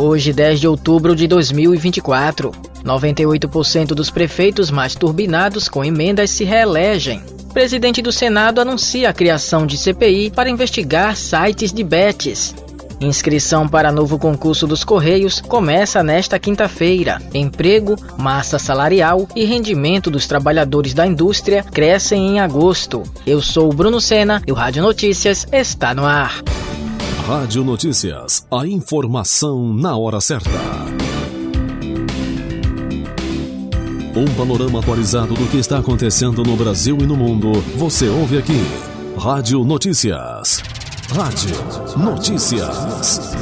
Hoje, 10 de outubro de 2024, 98% dos prefeitos mais turbinados com emendas se reelegem. O presidente do Senado anuncia a criação de CPI para investigar sites de bets. Inscrição para novo concurso dos Correios começa nesta quinta-feira. Emprego, massa salarial e rendimento dos trabalhadores da indústria crescem em agosto. Eu sou o Bruno Sena e o Rádio Notícias está no ar. Rádio Notícias, a informação na hora certa. Um panorama atualizado do que está acontecendo no Brasil e no mundo, você ouve aqui. Rádio Notícias. Rádio Notícias.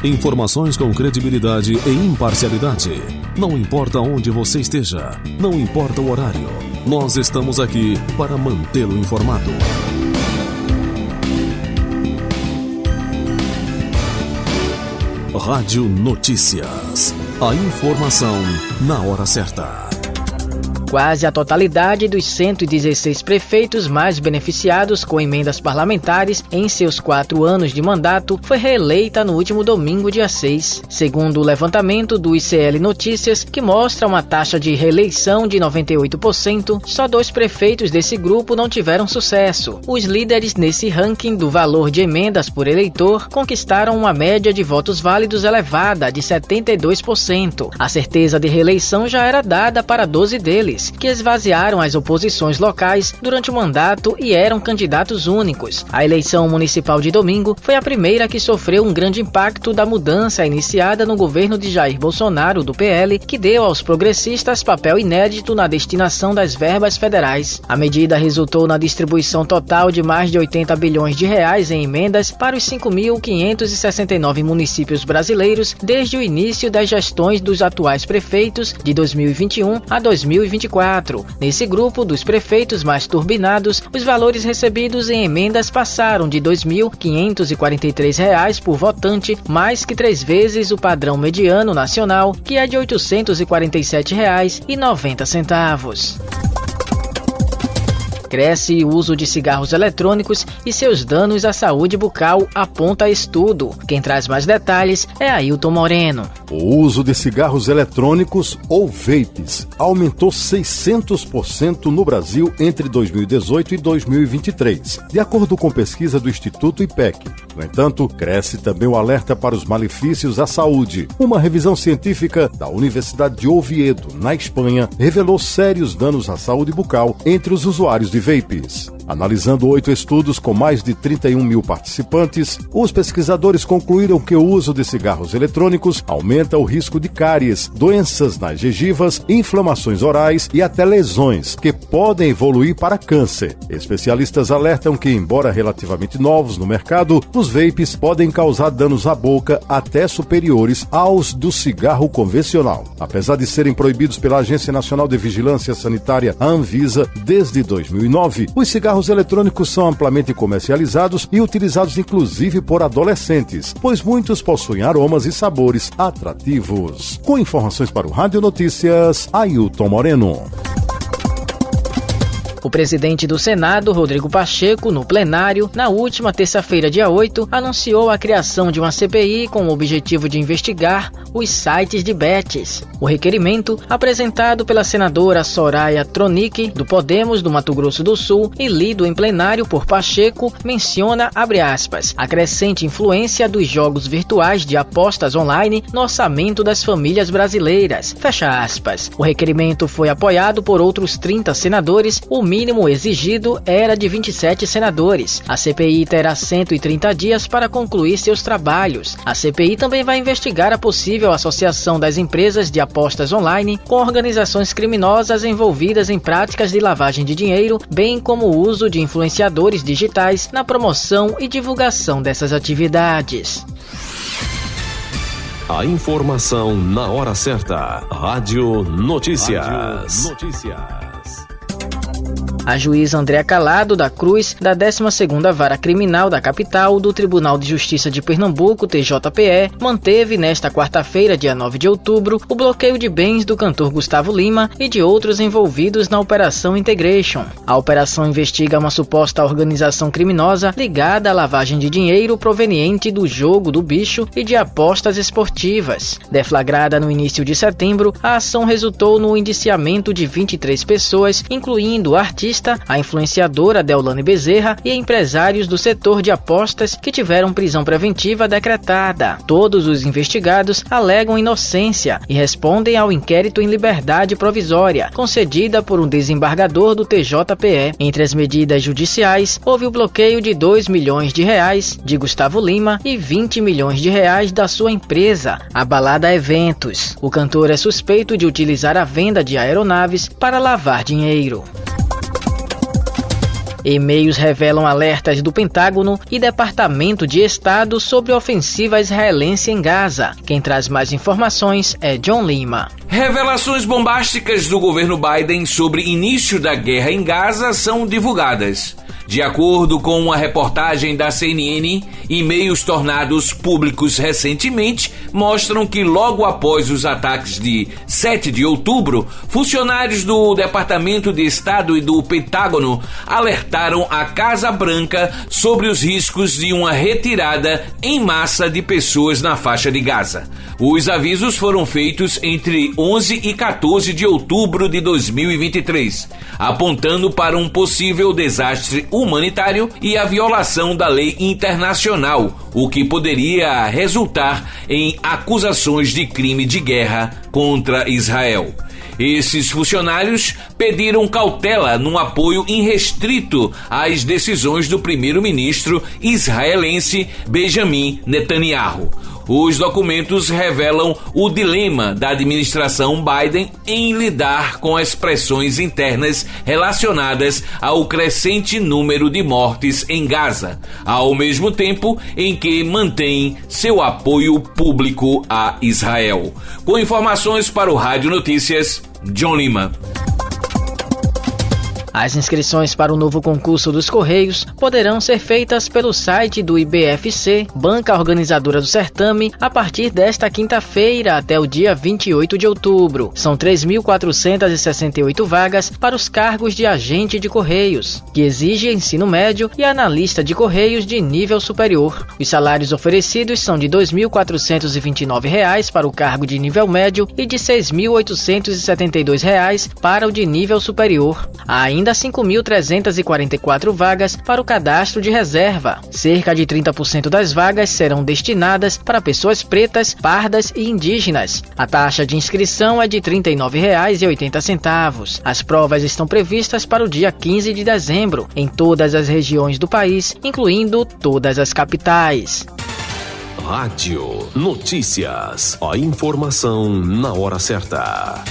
Informações com credibilidade e imparcialidade. Não importa onde você esteja, não importa o horário, nós estamos aqui para mantê-lo informado. Rádio Notícias. A informação na hora certa. Quase a totalidade dos 116 prefeitos mais beneficiados com emendas parlamentares em seus 4 anos de mandato foi reeleita no último domingo, dia 6. Segundo o levantamento do ICL Notícias, que mostra uma taxa de reeleição de 98%, só 2 prefeitos desse grupo não tiveram sucesso. Os líderes nesse ranking do valor de emendas por eleitor conquistaram uma média de votos válidos elevada de 72%. A certeza de reeleição já era dada para 12 deles, que esvaziaram as oposições locais durante o mandato e eram candidatos únicos. A eleição municipal de domingo foi a primeira que sofreu um grande impacto da mudança iniciada no governo de Jair Bolsonaro, do PL, que deu aos progressistas papel inédito na destinação das verbas federais. A medida resultou na distribuição total de mais de 80 bilhões de reais em emendas para os 5.569 municípios brasileiros desde o início das gestões dos atuais prefeitos de 2021 a 2024. Nesse grupo dos prefeitos mais turbinados, os valores recebidos em emendas passaram de R$ 2.543 por votante, mais que 3 vezes o padrão mediano nacional, que é de R$ 847,90. Cresce o uso de cigarros eletrônicos e seus danos à saúde bucal, aponta estudo. Quem traz mais detalhes é Ailton Moreno. O uso de cigarros eletrônicos ou vapes aumentou 600% no Brasil entre 2018 e 2023, de acordo com pesquisa do Instituto IPEC. No entanto, cresce também o alerta para os malefícios à saúde. Uma revisão científica da Universidade de Oviedo, na Espanha, revelou sérios danos à saúde bucal entre os usuários de vapes. Analisando 8 estudos com mais de 31 mil participantes, os pesquisadores concluíram que o uso de cigarros eletrônicos aumenta o risco de cáries, doenças nas gengivas, inflamações orais e até lesões, que podem evoluir para câncer. Especialistas alertam que, embora relativamente novos no mercado, os vapes podem causar danos à boca até superiores aos do cigarro convencional. Apesar de serem proibidos pela Agência Nacional de Vigilância Sanitária, a Anvisa, desde 2009, os cigarros eletrônicos são amplamente comercializados e utilizados inclusive por adolescentes, pois muitos possuem aromas e sabores atrativos. Com informações para o Rádio Notícias, Ailton Moreno. O presidente do Senado, Rodrigo Pacheco, no plenário, na última terça-feira, dia 8, anunciou a criação de uma CPI com o objetivo de investigar os sites de bets. O requerimento, apresentado pela senadora Soraya Tronic, do Podemos do Mato Grosso do Sul, e lido em plenário por Pacheco, menciona, abre aspas, a crescente influência dos jogos virtuais de apostas online no orçamento das famílias brasileiras, fecha aspas. O requerimento foi apoiado por outros 30 senadores, o mínimo exigido era de 27 senadores. A CPI terá 130 dias para concluir seus trabalhos. A CPI também vai investigar a possível associação das empresas de apostas online com organizações criminosas envolvidas em práticas de lavagem de dinheiro, bem como o uso de influenciadores digitais na promoção e divulgação dessas atividades. A informação na hora certa. Rádio Notícias. Rádio Notícias. A juíza Andréa Calado da Cruz, da 12ª Vara Criminal da Capital do Tribunal de Justiça de Pernambuco, TJPE, manteve nesta quarta-feira, dia 9 de outubro, o bloqueio de bens do cantor Gustavo Lima e de outros envolvidos na Operação Integration. A operação investiga uma suposta organização criminosa ligada à lavagem de dinheiro proveniente do jogo do bicho e de apostas esportivas. Deflagrada no início de setembro, a ação resultou no indiciamento de 23 pessoas, incluindo o artista, a influenciadora Deolane Bezerra e empresários do setor de apostas que tiveram prisão preventiva decretada. Todos os investigados alegam inocência e respondem ao inquérito em liberdade provisória, concedida por um desembargador do TJPE. Entre as medidas judiciais, houve o bloqueio de R$2 milhões de Gustavo Lima e R$20 milhões da sua empresa, a Balada Eventos. O cantor é suspeito de utilizar a venda de aeronaves para lavar dinheiro. E-mails revelam alertas do Pentágono e Departamento de Estado sobre a ofensiva israelense em Gaza. Quem traz mais informações é John Lima. Revelações bombásticas do governo Biden sobre início da guerra em Gaza são divulgadas. De acordo com uma reportagem da CNN, e-mails tornados públicos recentemente mostram que logo após os ataques de 7 de outubro, funcionários do Departamento de Estado e do Pentágono alertaram a Casa Branca sobre os riscos de uma retirada em massa de pessoas na faixa de Gaza. Os avisos foram feitos entre 11 e 14 de outubro de 2023, apontando para um possível desastre humanitário e a violação da lei internacional, o que poderia resultar em acusações de crime de guerra contra Israel. Esses funcionários pediram cautela no apoio irrestrito às decisões do primeiro-ministro israelense Benjamin Netanyahu. Os documentos revelam o dilema da administração Biden em lidar com as pressões internas relacionadas ao crescente número de mortes em Gaza, ao mesmo tempo em que mantém seu apoio público a Israel. Com informações para o Rádio Notícias, John Lima. As inscrições para o novo concurso dos Correios poderão ser feitas pelo site do IBFC, banca organizadora do certame, a partir desta quinta-feira até o dia 28 de outubro. São 3.468 vagas para os cargos de agente de Correios, que exige ensino médio e analista de Correios de nível superior. Os salários oferecidos são de R$ 2.429 para o cargo de nível médio e de R$ 6.872 para o de nível superior. Ainda 5.344 vagas para o cadastro de reserva. Cerca de 30% das vagas serão destinadas para pessoas pretas, pardas e indígenas. A taxa de inscrição é de R$ 39,80. As provas estão previstas para o dia 15 de dezembro, em todas as regiões do país, incluindo todas as capitais. Rádio Notícias. A informação na hora certa.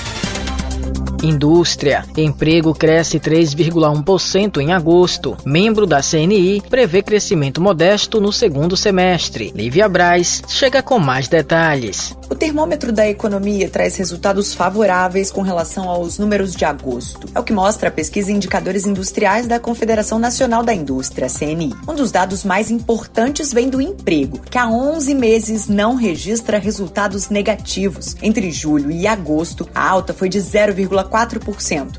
Indústria. Emprego cresce 3,1% em agosto. Membro da CNI prevê crescimento modesto no segundo semestre. Lívia Braz chega com mais detalhes. O termômetro da economia traz resultados favoráveis com relação aos números de agosto. É o que mostra a pesquisa Indicadores Industriais da Confederação Nacional da Indústria, CNI. Um dos dados mais importantes vem do emprego, que há 11 meses não registra resultados negativos. Entre julho e agosto, a alta foi de 0,4%.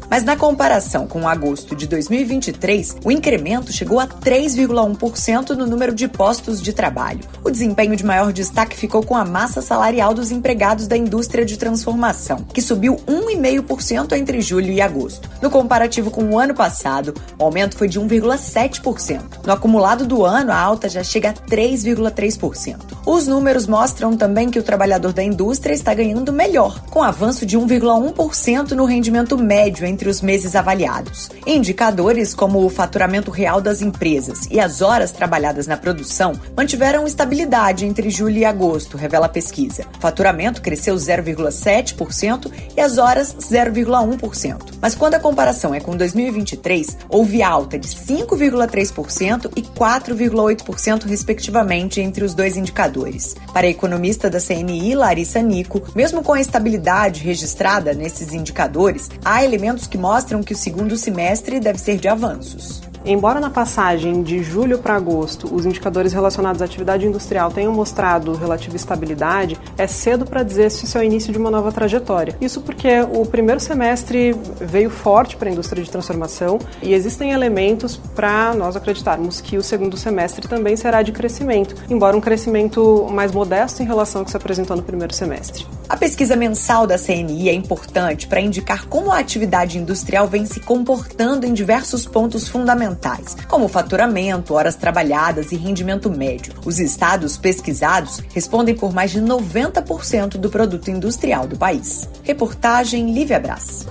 Mas na comparação com agosto de 2023, o incremento chegou a 3,1% no número de postos de trabalho. O desempenho de maior destaque ficou com a massa salarial dos empregados da indústria de transformação, que subiu 1,5% entre julho e agosto. No comparativo com o ano passado, o aumento foi de 1,7%. No acumulado do ano, a alta já chega a 3,3%. Os números mostram também que o trabalhador da indústria está ganhando melhor, com avanço de 1,1% no rendimento médio entre os meses avaliados. Indicadores como o faturamento real das empresas e as horas trabalhadas na produção mantiveram estabilidade entre julho e agosto, revela a pesquisa. O faturamento cresceu 0,7% e as horas 0,1%. Mas quando a comparação é com 2023, houve alta de 5,3% e 4,8% respectivamente entre os dois indicadores. Para a economista da CNI, Larissa Nico, mesmo com a estabilidade registrada nesses indicadores, indicadores, há elementos que mostram que o segundo semestre deve ser de avanços. Embora na passagem de julho para agosto os indicadores relacionados à atividade industrial tenham mostrado relativa estabilidade, é cedo para dizer se isso é o início de uma nova trajetória. Isso porque o primeiro semestre veio forte para a indústria de transformação e existem elementos para nós acreditarmos que o segundo semestre também será de crescimento, embora um crescimento mais modesto em relação ao que se apresentou no primeiro semestre. A pesquisa mensal da CNI é importante para indicar como a atividade industrial vem se comportando em diversos pontos fundamentais, como faturamento, horas trabalhadas e rendimento médio. Os estados pesquisados respondem por mais de 90% do produto industrial do país. Reportagem Lívia Brás.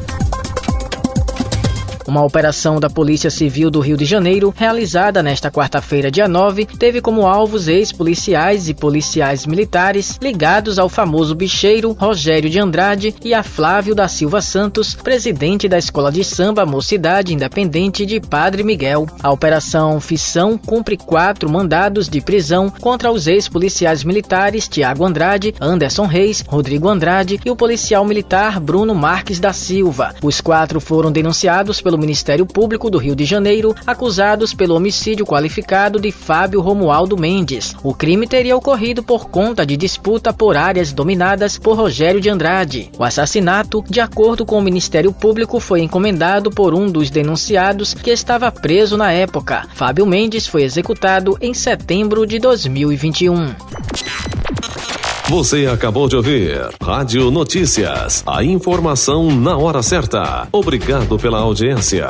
Uma operação da Polícia Civil do Rio de Janeiro, realizada nesta quarta-feira, dia 9, teve como alvos ex-policiais e policiais militares ligados ao famoso bicheiro Rogério de Andrade e a Flávio da Silva Santos, presidente da Escola de Samba Mocidade Independente de Padre Miguel. A Operação Fissão cumpre 4 mandados de prisão contra os ex-policiais militares Tiago Andrade, Anderson Reis, Rodrigo Andrade e o policial militar Bruno Marques da Silva. Os 4 foram denunciados pelo Ministério Público do Rio de Janeiro, acusados pelo homicídio qualificado de Fábio Romualdo Mendes. O crime teria ocorrido por conta de disputa por áreas dominadas por Rogério de Andrade. O assassinato, de acordo com o Ministério Público, foi encomendado por um dos denunciados que estava preso na época. Fábio Mendes foi executado em setembro de 2021. Você acabou de ouvir Rádio Notícias, a informação na hora certa. Obrigado pela audiência.